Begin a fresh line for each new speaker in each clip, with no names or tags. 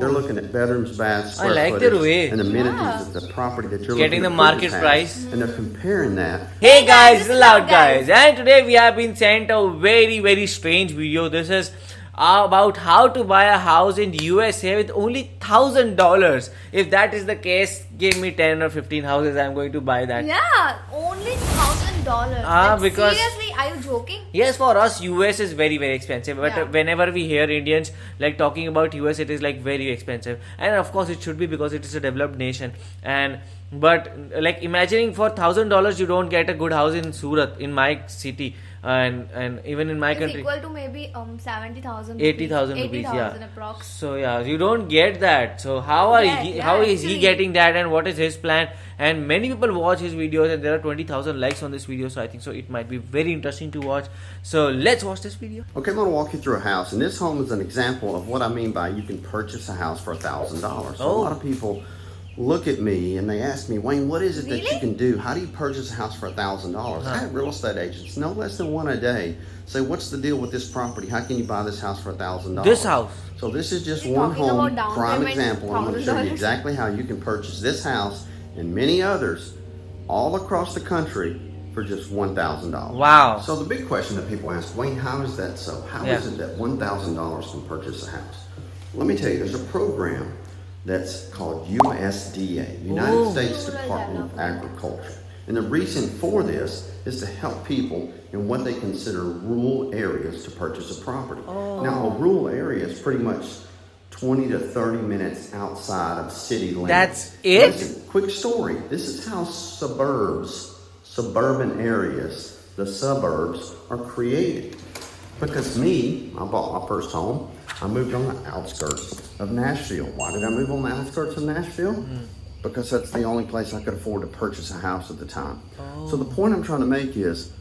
They're looking at bedrooms, baths,
I
square
like
footage,
their way.
and amenities of the property that you're
Getting
looking
the
to
market
purchase
price.
and they're comparing that.
Hey guys, this is Loud Guys, and today we have been sent a very strange video. This is about how to buy a house in USA with only $1,000. If that is the case, give me 10 or 15 houses. I'm going to buy that.
Yeah, only $1,000.
Because
seriously, are you joking?
yes, for us US is very expensive, but
Yeah.
whenever we hear Indians like talking about US, it is like very expensive, and of course it should be because it is a developed nation. And but like imagining for $1,000 you don't get a good house in Surat, in my city, and even in my
It's
country.
equal to maybe 70,000
80,000 rupees,
80,000
yeah.
approx.
So yeah, you don't get that. So how is he
actually.
getting that, and what is his plan? And many people watch his videos, and there are 20,000 likes on this video. So I think so it might be very interesting to watch. So let's watch this video.
Okay, I'm going to walk you through a house, and this home is an example of what I mean by you can purchase a house for $1,000. So a lot of people look at me and they ask me, Wayne, what is it that you can do? How do you purchase a house for $1,000? I have real estate agents, no less than one a day, say, what's the deal with this property? How can you buy this house for $1,000?
This house.
So this is just
You're
one
talking
home,
about down
prime
payment,
example. I'm going to show you
$1,000.
exactly how you can purchase this house and many others all across the country for just $1,000.
Wow.
So the big question that people ask, Wayne, how is that so? How is it that $1,000 can purchase a house? Let me tell you, there's a program that's called USDA, United States Department of Agriculture. And the reason for this is to help people in what they consider rural areas to purchase a property. Now, a rural area is pretty much 20 to 30 minutes outside of city limits.
That's it?
Listen, quick story. This is how suburban areas, the suburbs, are created. Because I bought my first home. I moved on the outskirts of Nashville. Why did I move on the outskirts of Nashville? Because that's the only place I could afford to purchase a house at the time. So the point I'm trying to make is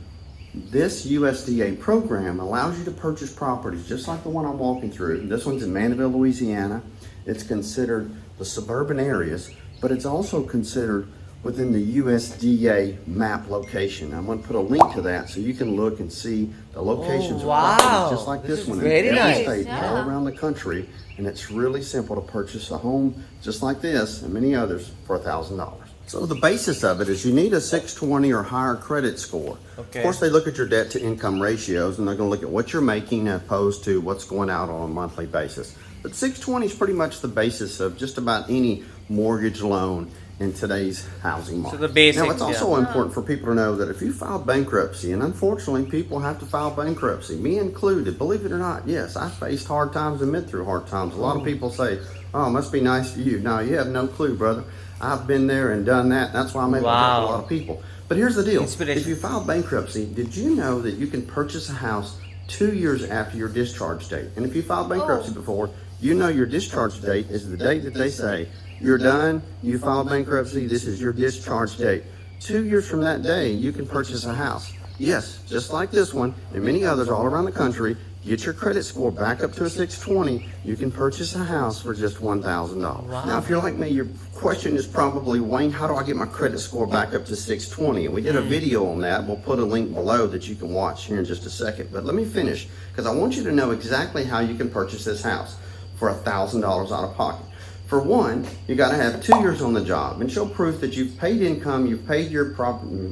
this USDA program allows you to purchase properties just like the one I'm walking through. This one's in Mandeville, Louisiana. It's considered the suburban areas, but it's also considered within the USDA map location. I'm going to put a link to that so you can look and see the locations of properties just like
This
this
is
one
very
in every
nice.
state
Yeah.
all around the country. And it's really simple to purchase a home just like this and many others for $1,000. So the basis of it is you need a 620 or higher credit score.
Okay.
Of course, they look at your debt to income ratios, and they're going to look at what you're making as opposed to what's going out on a monthly basis. But 620 is pretty much the basis of just about any mortgage loan in today's housing market.
So the basics,
Now, it's also important for people to know that if you file bankruptcy, and unfortunately people have to file bankruptcy, me included, believe it or not, yes, I faced hard times and been through hard times. A lot of people say, oh, it must be nice for you. No, you have no clue, brother. I've been there and done that. That's why I'm able to help a lot of people. But here's the deal. If you file bankruptcy, did you know that you can purchase a house 2 years after your discharge date? And if you filed bankruptcy before, you know your discharge date is the date that they say, you're done, you filed bankruptcy, this is your discharge date. 2 years from that day, you can purchase a house. Yes, just like this one and many others all around the country, get your credit score back up to a 620, you can purchase a house for just $1,000. Now, if you're like me, your question is probably, Wayne, how do I get my credit score back up to 620? And we did a video on that. We'll put a link below that you can watch here in just a second. But let me finish, because I want you to know exactly how you can purchase this house for $1,000 out of pocket. For one, you got to have 2 years on the job and show proof that you've paid income, you've paid your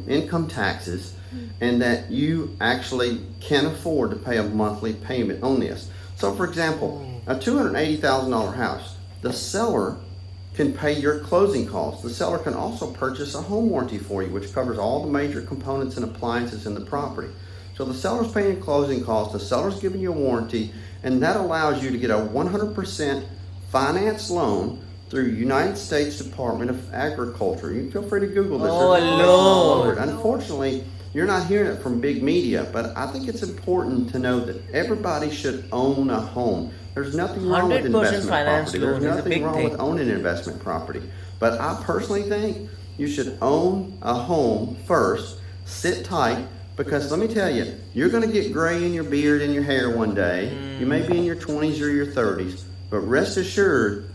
income taxes, and that you actually can afford to pay a monthly payment on this. So for example, a $280,000 house, the seller can pay your closing costs. The seller can also purchase a home warranty for you, which covers all the major components and appliances in the property. So the seller's paying closing costs, the seller's giving you a warranty, and that allows you to get a 100% finance loan through United States Department of Agriculture. You can feel free to Google this.
Lord.
Unfortunately, you're not hearing it from big media, but I think it's important to know that everybody should own a home. There's nothing wrong with
100%
investment
finance
property.
loan
There's
is a big
nothing wrong
thing.
with owning investment property. But I personally think you should own a home first, sit tight, because let me tell you, you're going to get gray in your beard and your hair one day. You may be in your 20s or your 30s, but rest assured,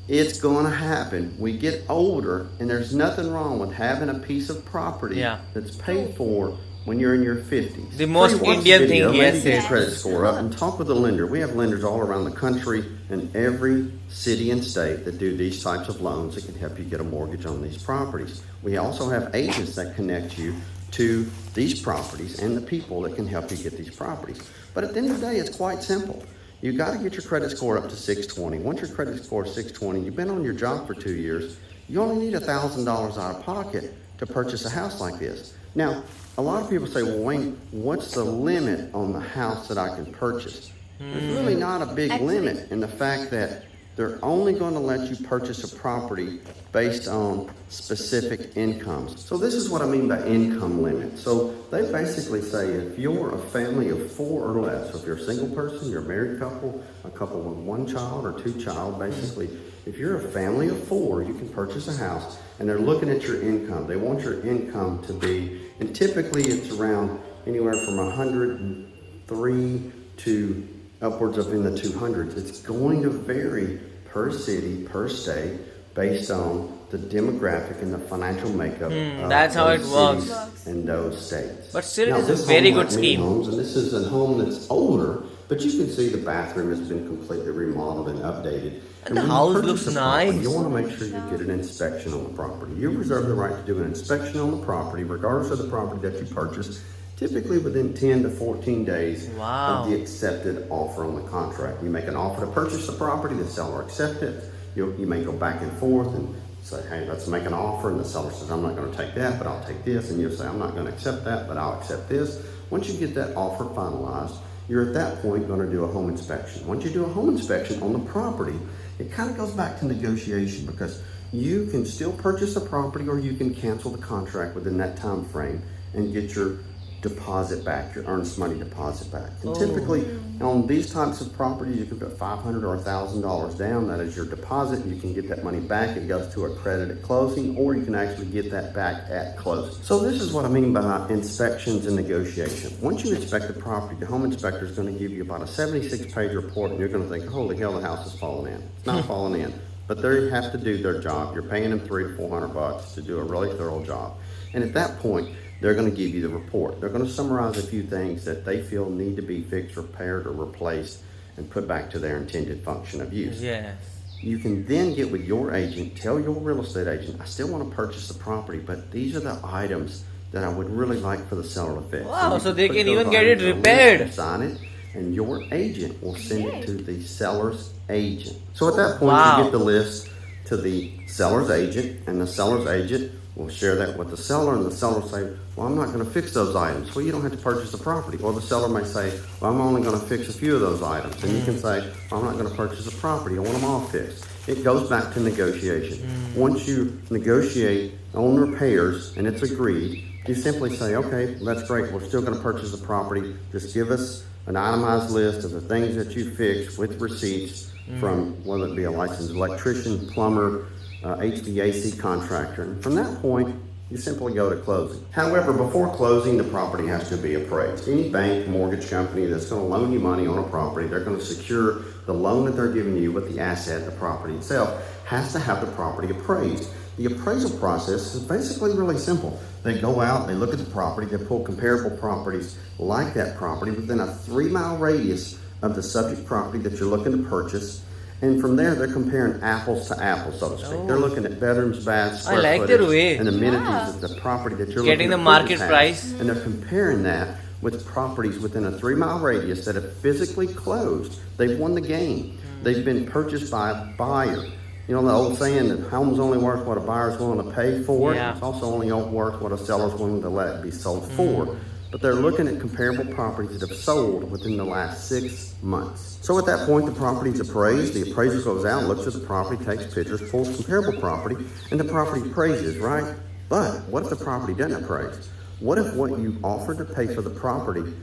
it's going to happen. We get older, and there's nothing wrong with having a piece of property that's paid for when you're in your 50s.
The most
Watch
Indian
the video,
thing,
maybe
yes,
get your
yes.
credit score up and talk with a lender. We have lenders all around the country in every city and state that do these types of loans that can help you get a mortgage on these properties. We also have agents that connect you to these properties and the people that can help you get these properties. But at the end of the day, it's quite simple. You got to get your credit score up to 620. Once your credit score is 620, you've been on your job for 2 years, you only need $1,000 out of pocket to purchase a house like this. Now, a lot of people say, well, Wayne, what's the limit on the house that I can purchase? There's really not a big limit in the fact that they're only going to let you purchase a property based on specific incomes. So this is what I mean by income limit. So they basically say if you're a family of 4 or less, so if you're a single person, you're a married couple, a couple with 1 child or 2 child, basically, if you're a family of 4, you can purchase a house, and they're looking at your income. They want your income to be, and typically it's around anywhere from 103 to upwards of in the 200s. It's going to vary per city, per state, based on the demographic and the financial makeup of
that's how
those
it works.
cities and those states.
But still,
Now,
it is a
this
very
home,
good
like many
scheme.
homes, and this is a home that's older, but you can see the bathroom has been completely remodeled and updated.
And the
when you
house
purchase
looks
a property,
nice.
You want to make sure you get an inspection on the property. You reserve the right to do an inspection on the property, regardless of the property that you purchase, typically within 10 to 14 days
Wow.
of the accepted offer on the contract. You make an offer to purchase the property, the seller accepts it. You may go back and forth and say, hey, let's make an offer, and the seller says, I'm not going to take that, but I'll take this, and you'll say, I'm not going to accept that, but I'll accept this. Once you get that offer finalized, you're at that point going to do a home inspection. Once you do a home inspection on the property, it kind of goes back to negotiation, because you can still purchase the property or you can cancel the contract within that time frame and get your deposit back, your earnest money deposit back. And typically on these types of properties, you can put $500 or $1,000 down. That is your deposit. You can get that money back. It goes to a credit at closing, or you can actually get that back at closing. So this is what I mean by inspections and negotiation. Once you inspect the property, the home inspector is going to give you about a 76-page report, and you're going to think, holy hell, the house is falling in. It's not falling in, but they have to do their job. You're paying them $300 to $400 to do a really thorough job. And at that point, they're going to give you the report. They're going to summarize a few things that they feel need to be fixed, repaired, or replaced and put back to their intended function of use.
Yes.
You can then get with your agent, tell your real estate agent, I still want to purchase the property, but these are the items that I would really like for the seller to fix.
Wow,
And
so
you
they
put
can
those
even get it
items on a list,
repaired.
you sign it, and your agent will send it to the seller's agent. So at that point,
Wow.
you get the list to the seller's agent, and the seller's agent will share that with the seller, and the seller will say, well, I'm not going to fix those items. Well, you don't have to purchase the property. Or the seller may say, well, I'm only going to fix a few of those items. And you can say, well, I'm not going to purchase the property. I want them all fixed. It goes back to negotiation. Once you negotiate on repairs and it's agreed, you simply say, okay, that's great. We're still going to purchase the property. Just give us an itemized list of the things that you fixed with receipts from whether it be a licensed electrician, plumber, HVAC contractor. And from that point, you simply go to closing. However, before closing, the property has to be appraised. Any bank, mortgage company that's going to loan you money on a property, they're going to secure the loan that they're giving you with the asset, the property itself, has to have the property appraised. The appraisal process is basically really simple. They go out, they look at the property, they pull comparable properties like that property within a 3-mile radius of the subject property that you're looking to purchase. And from there, they're comparing apples to apples, so to speak. They're looking at bedrooms, baths, square
like their
footage,
way.
and amenities of the property that you're
Getting
looking
the
to
market
purchase
price.
has. And they're comparing that with properties within a 3-mile radius that have physically closed. They've won the game. They've been purchased by a buyer. You know the old saying that home's only worth what a buyer's willing to pay for it?
Yeah.
It's also only worth what a seller's willing to let it be sold for. But they're looking at comparable properties that have sold within the last 6 months. So at that point, the property is appraised. The appraiser goes out, looks at the property, takes pictures, pulls comparable property, and the property appraises, right? But what if the property doesn't appraise? What if what you offered to pay for the property,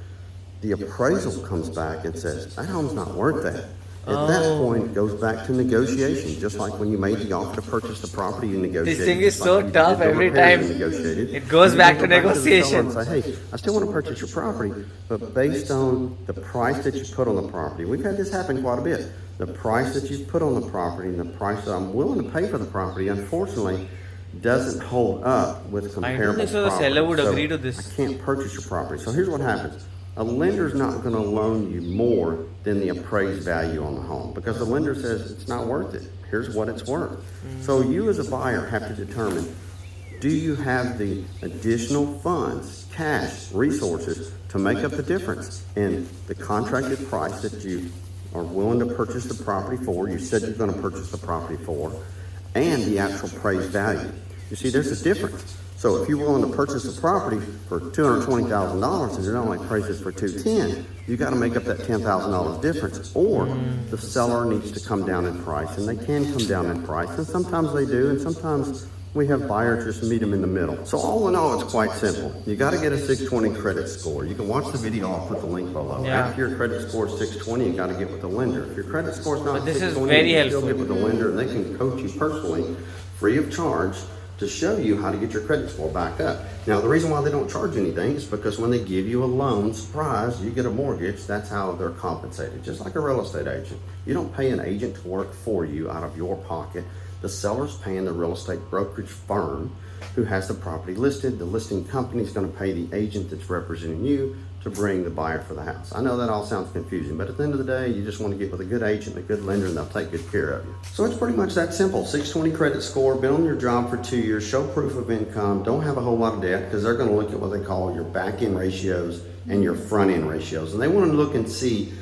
the appraisal comes back and says, that home's not worth that? At that point, it goes back to negotiation. Just like when you made the offer to purchase the property, you negotiated.
This thing is
Just
so
like when you
tough
did the
every
repairs,
time.
you negotiated.
It goes
You
back
go
to
the seller
negotiation.
and say, hey, I still want to purchase your property, but based on the price that you put on the property, we've had this happen quite a bit. The price that you put on the property and the price that I'm willing to pay for the property, unfortunately, doesn't hold up with comparable
think so. The
property.
seller would
So
agree to this.
I can't purchase your property. So here's what happens. A lender's not going to loan you more than the appraised value on the home because the lender says it's not worth it. Here's what it's worth. So you as a buyer have to determine, do you have the additional funds, cash, resources to make up the difference in the contracted price that you are willing to purchase the property for, you said you're going to purchase the property for, and the actual appraised value. You see, there's a difference. So if you're willing to purchase the property for $220,000 and it only appraises for $210,000, you got to make up that $10,000 difference, or the seller needs to come down in price, and they can come down in price, and sometimes they do, and sometimes we have buyers just meet them in the middle. So all in all, it's quite simple. You got to get a 620 credit score. You can watch the video. I'll put the link below.
Yeah.
After your credit score is 620, you got to get with the lender. If your credit score is not
But this is
620,
very
you still
helpful.
get with the lender, and they can coach you personally, free of charge, to show you how to get your credit score back up. Now, the reason why they don't charge anything is because when they give you a loan, surprise, you get a mortgage. That's how they're compensated, just like a real estate agent. You don't pay an agent to work for you out of your pocket. The seller's paying the real estate brokerage firm who has the property listed. The listing company is going to pay the agent that's representing you to bring the buyer for the house. I know that all sounds confusing, but at the end of the day, you just want to get with a good agent, a good lender, and they'll take good care of you. So it's pretty much that simple. 620 credit score, been on your job for 2 years, show proof of income, don't have a whole lot of debt, because they're going to look at what they call your back-end ratios and your front-end ratios. And they want to look and see,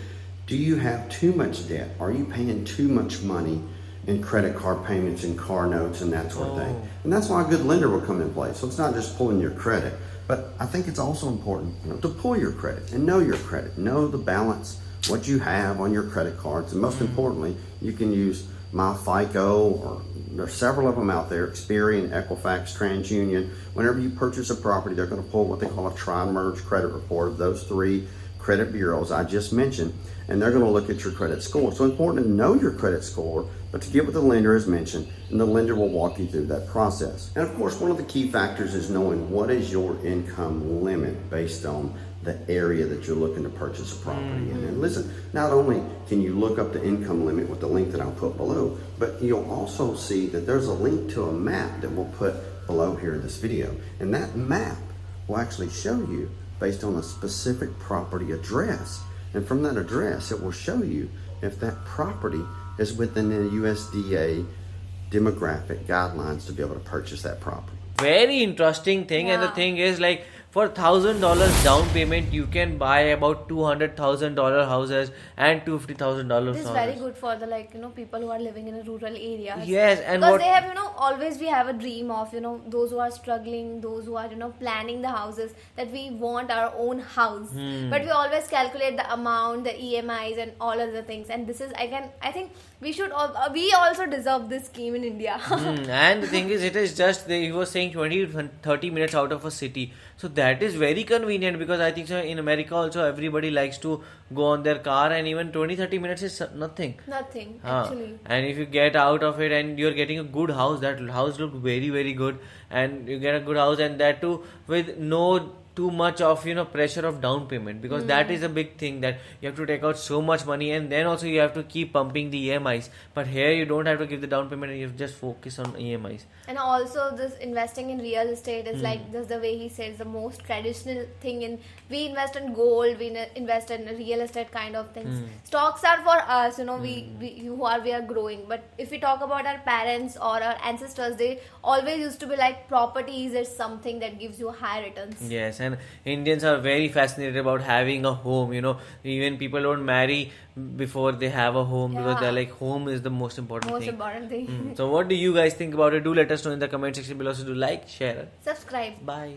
do you have too much debt? Are you paying too much money in credit card payments and car notes and that sort of thing? And that's why a good lender will come in play. So it's not just pulling your credit, but I think it's also important, to pull your credit and know your credit, know the balance, what you have on your credit cards, and most importantly, you can use MyFICO, or there's several of them out there, Experian, Equifax, TransUnion. Whenever you purchase a property, they're going to pull what they call a tri-merge credit report of those three credit bureaus I just mentioned, and they're going to look at your credit score. So it's important to know your credit score, but to get with the lender as mentioned, and the lender will walk you through that process. And of course, one of the key factors is knowing what is your income limit based on the area that you're looking to purchase a property in. And listen, not only can you look up the income limit with the link that I'll put below, but you'll also see that there's a link to a map that we'll put below here in this video. And that map will actually show you based on a specific property address. And from that address, it will show you if that property is within the USDA demographic guidelines to be able to purchase that property.
Very interesting thing. And the
Yeah.
thing is, like, for $1,000 down payment, you can buy about $200,000 houses and $250,000
This is
houses.
very good for the people who are living in a rural areas.
Yes, and
because
what-
they have always we have a dream of those who are struggling, those who are planning the houses, that we want our own house, but we always calculate the amount, the EMIs, and all other things. And this is I think we should we also deserve this scheme in India.
And the thing is, it is just, he was saying 20 to 30 minutes out of a city. So that is very convenient, because I think so in America also everybody likes to go on their car, and even 20-30 minutes is nothing.
Nothing
Ah,
actually.
and if you get out of it and you're getting a good house, that house looked very, very good, and you get a good house, and that too with no too much of pressure of down payment, because that is a big thing, that you have to take out so much money, and then also you have to keep pumping the EMIs. But here you don't have to give the down payment, and you just focus on EMIs.
And also this investing in real estate is like just the way he says, the most traditional thing. In we invest in gold, we invest in real estate kind of things. Stocks are for us, we are growing. But if we talk about our parents or our ancestors, they always used to be like, properties is something that gives you high returns.
Yes, and Indians are very fascinated about having a home. Even people don't marry before they have a home, because
Yeah.
they're like, home is the most important
Most
thing.
important thing.
So what do you guys think about it? Do let us know in the comment section below. So do like, share,
Subscribe.
bye.